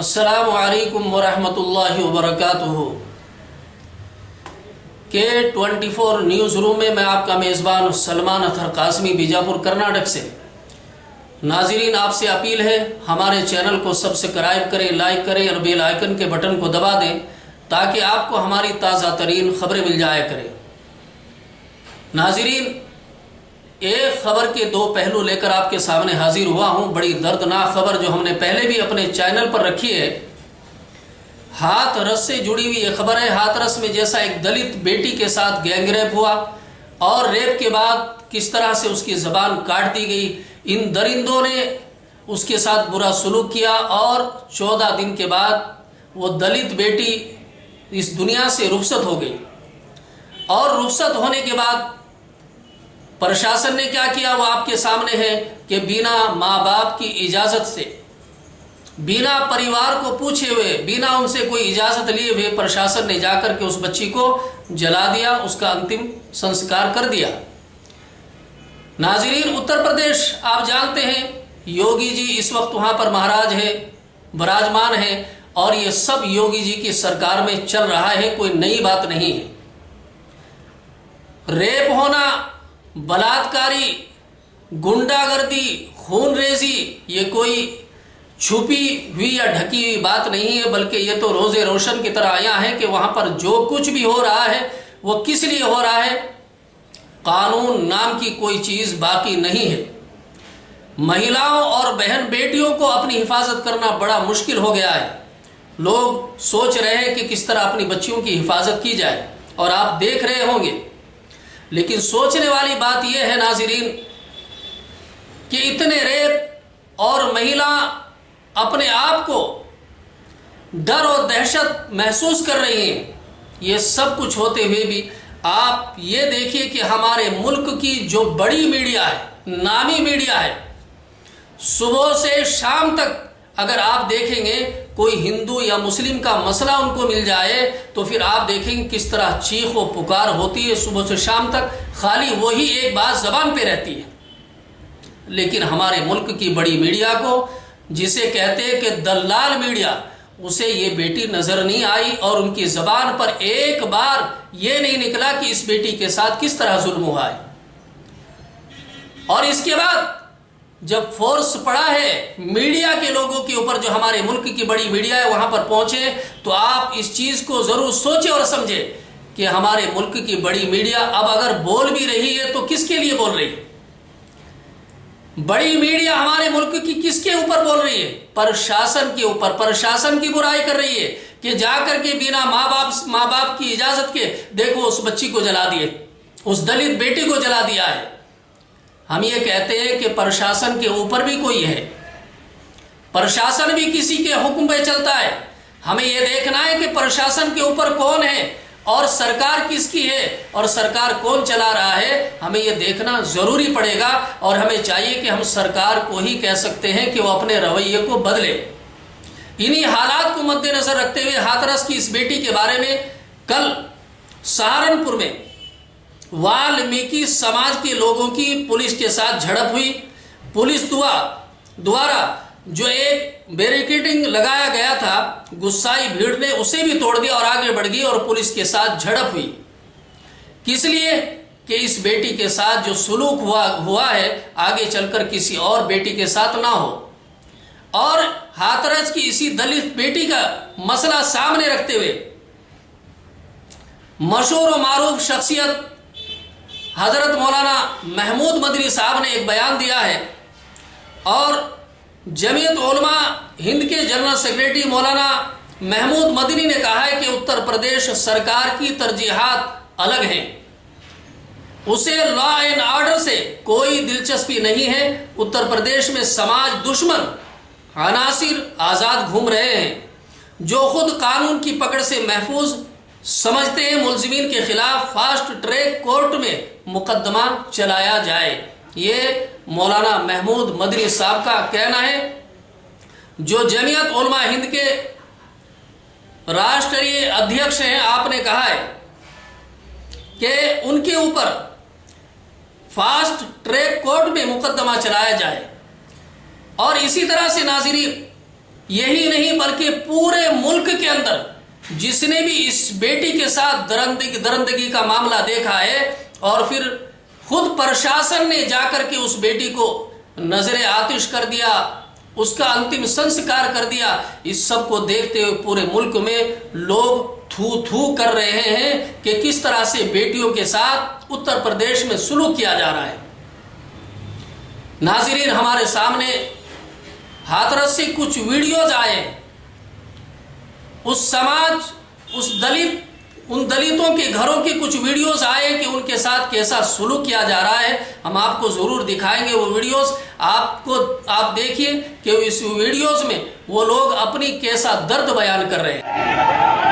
अस्सलामु अलैकुम वरहमतुल्लाहि वबरकातुहू के 24 न्यूज़ रूम में मैं आपका मेज़बान सलमान अतहर कासमी बीजापुर कर्नाटक से। नाजरीन, आपसे अपील है हमारे चैनल को सब्सक्राइब करें, लाइक करें और बेल आइकन के बटन को दबा दें ताकि आपको हमारी ताज़ा तरीन खबरें मिल जाया करें। नाजरीन, एक खबर के दो पहलू लेकर आपके सामने हाजिर हुआ हूं। बड़ी दर्दनाक खबर जो हमने पहले भी अपने चैनल पर रखी है। हाथरस से जुड़ी हुई ये खबर है। हाथरस में जैसा एक दलित बेटी के साथ गैंगरेप हुआ और रेप के बाद किस तरह से उसकी ज़बान काट दी गई, इन दरिंदों ने उसके साथ बुरा सलूक किया और 14 दिन के बाद वो दलित बेटी इस दुनिया से रुखसत हो गई। और रुखसत होने के बाद प्रशासन ने क्या किया वो आपके सामने है कि बिना माँ बाप की इजाज़त से, बिना परिवार को पूछे हुए, बिना उनसे कोई इजाज़त लिए हुए प्रशासन ने जाकर के उस बच्ची को जला दिया, उसका अंतिम संस्कार कर दिया। नाजरीन, उत्तर प्रदेश आप जानते हैं योगी जी इस वक्त वहाँ पर महाराज है, विराजमान है और ये सब योगी जी की सरकार में चल रहा है, कोई नई बात नहीं है। रेप होना, बलात्कारी, गुंडागर्दी, खूनरेजी ये कोई छुपी हुई या ढकी हुई बात नहीं है, बल्कि ये तो रोजे रोशन की तरह आया है कि वहां पर जो कुछ भी हो रहा है वो किस लिए हो रहा है। कानून नाम की कोई चीज बाकी नहीं है। महिलाओं और बहन बेटियों को अपनी हिफाजत करना बड़ा मुश्किल हो गया है। लोग सोच रहे हैं कि किस तरह अपनी बच्चियों की हिफाजत की जाए और आप देख रहे होंगे। लेकिन सोचने वाली बात यह है नाजरीन कि इतने रेप और महिला अपने आप को डर और दहशत महसूस कर रही हैं। ये सब कुछ होते हुए भी आप ये देखिए कि हमारे मुल्क की जो बड़ी मीडिया है, नामी मीडिया है, सुबह से शाम तक अगर आप देखेंगे कोई हिंदू या मुस्लिम का मसला उनको मिल जाए तो फिर आप देखेंगे किस तरह चीख व पुकार होती है सुबह से शाम तक। खाली वही एक बात जबान पे रहती है। लेकिन हमारे मुल्क की बड़ी मीडिया को, जिसे कहते हैं कि दलाल मीडिया, उसे ये बेटी नजर नहीं आई और उनकी जबान पर एक बार ये नहीं निकला कि इस बेटी के साथ किस तरह जुल्म हुआ है। और इसके बाद जब फोर्स पड़ा है मीडिया के लोगों के ऊपर, जो हमारे मुल्क की बड़ी मीडिया है, वहां पर पहुंचे, तो आप इस चीज को जरूर सोचें और समझें कि हमारे मुल्क की बड़ी मीडिया अब अगर बोल भी रही है तो किसके लिए बोल रही है। बड़ी मीडिया हमारे मुल्क की किसके ऊपर बोल रही है? प्रशासन के ऊपर। प्रशासन की बुराई कर रही है कि जाकर के बिना माँ बाप की इजाजत के देखो उस बच्ची को जला दिए, उस दलित बेटी को जला दिया है। हम ये कहते हैं कि प्रशासन के ऊपर भी कोई है, प्रशासन भी किसी के हुक्म पे चलता है। हमें ये देखना है कि प्रशासन के ऊपर कौन है और सरकार किसकी है और सरकार कौन चला रहा है, हमें ये देखना जरूरी पड़ेगा। और हमें चाहिए कि हम सरकार को ही कह सकते हैं कि वो अपने रवैये को बदले। इन्हीं हालात को मद्देनजर रखते हुए हाथरस की इस बेटी के बारे में कल सहारनपुर में वाल्मीकि समाज के लोगों की पुलिस के साथ झड़प हुई। पुलिस द्वारा जो एक बैरिकेडिंग लगाया गया था, गुस्साई भीड़ ने उसे भी तोड़ दिया और आगे बढ़ गई और पुलिस के साथ झड़प हुई। किस लिए? कि इस बेटी के साथ जो सुलूक हुआ है आगे चलकर किसी और बेटी के साथ ना हो। और हाथरस की इसी दलित बेटी का मसला सामने रखते हुए मशहूर और मारूफ शख्सियत हजरत मौलाना महमूद मदनी साहब ने एक बयान दिया है और जमीयत उलमा हिंद के जनरल सेक्रेटरी मौलाना महमूद मदनी ने कहा है कि उत्तर प्रदेश सरकार की तरजीहात अलग हैं, उसे लॉ एंड ऑर्डर से कोई दिलचस्पी नहीं है। उत्तर प्रदेश में समाज दुश्मन अनासिर आज़ाद घूम रहे हैं जो खुद कानून की पकड़ से महफूज समझते हैं। मुलजिमीन के खिलाफ फास्ट ट्रैक कोर्ट में मुकदमा चलाया जाए, ये मौलाना महमूद मदनी साहब का कहना है, जो जमीयत उलमा हिंद के राष्ट्रीय अध्यक्ष हैं। आपने कहा है कि उनके ऊपर फास्ट ट्रैक कोर्ट में मुकदमा चलाया जाए। और इसी तरह से नाज़रीन यही नहीं बल्कि पूरे मुल्क के अंदर जिसने भी इस बेटी के साथ दरिंदगी का मामला देखा है और फिर खुद प्रशासन ने जाकर के उस बेटी को नजरे आतिश कर दिया, उसका अंतिम संस्कार कर दिया, इस सब को देखते हुए पूरे मुल्क में लोग थू थू कर रहे हैं कि किस तरह से बेटियों के साथ उत्तर प्रदेश में सुलूक किया जा रहा है। नाज़रीन, हमारे सामने हाथरस से कुछ वीडियोज आए, उस समाज, उन दलितों के घरों के कुछ वीडियोस आए कि उनके साथ कैसा सुलूक किया जा रहा है। हम आपको जरूर दिखाएंगे वो वीडियोस, आप देखिए कि इस वीडियोस में वो लोग अपनी कैसा दर्द बयान कर रहे हैं।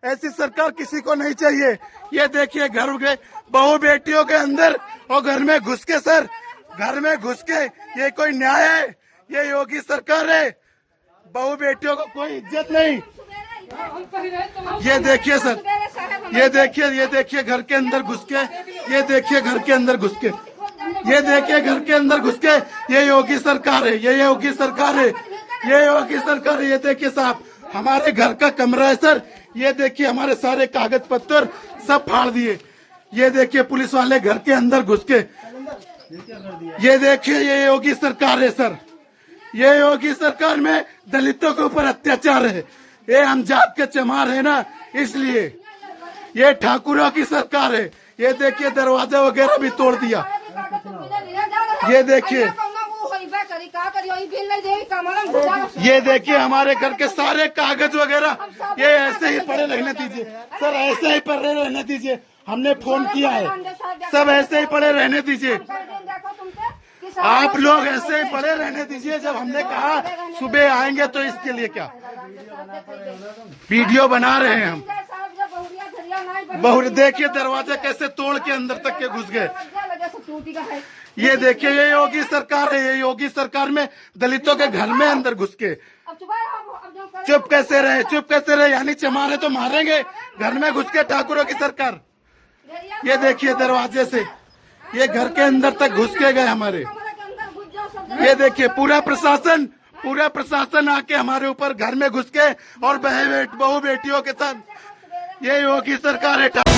ऐसी सरकार किसी को नहीं चाहिए। ये देखिए घर के बहू बेटियों के अंदर और घर में घुस के, सर घर में घुस के, ये कोई न्याय है? ये योगी सरकार है। बहू बेटियों को कोई इज्जत नहीं। ये देखिए सर, ये देखिए घर के अंदर घुस के, ये देखिए घर के अंदर घुस के, ये देखिए घर के अंदर घुस के, ये योगी सरकार है, ये योगी सरकार है, ये योगी सरकार है। ये देखिए साहब, हमारे घर का कमरा है सर, ये देखिए हमारे सारे कागज पत्तर सब फाड़ दिए। ये देखिए पुलिस वाले घर के अंदर घुस के, ये देखिए ये योगी सरकार है सर। ये योगी सरकार में दलितों के ऊपर अत्याचार है। ये हम जात के चमार है ना, इसलिए ये ठाकुरों की सरकार है। ये देखिए दरवाजा वगैरह भी तोड़ दिया। ये देखिए, ये देखिए हमारे घर के सारे कागज वगैरह, ये ऐसे ही पड़े रहने दीजिए सर, ऐसे ही पड़े रहने दीजिए। हमने फोन किया है, सब ऐसे ही पड़े रहने दीजिए। आप लोग ऐसे ही पड़े रहने दीजिए। जब हमने कहा सुबह आएंगे तो इसके लिए क्या वीडियो बना रहे हैं हम। बहुत देखिए दरवाजा कैसे तोड़ के अंदर तक के घुस गए। ये देखिए ये योगी सरकार है। ये योगी सरकार में दलितों के घर में अंदर घुस के चुप कैसे रहे, चुप कैसे रहे, यानी चमारे तो मारेंगे। घर में घुस के ठाकुरों की सरकार। ये देखिए दरवाजे से ये घर के अंदर तक घुस के गए हमारे। ये देखिए पूरा प्रशासन आके हमारे ऊपर घर में घुस के और बहू बेटियों के साथ, ये योगी सरकार है।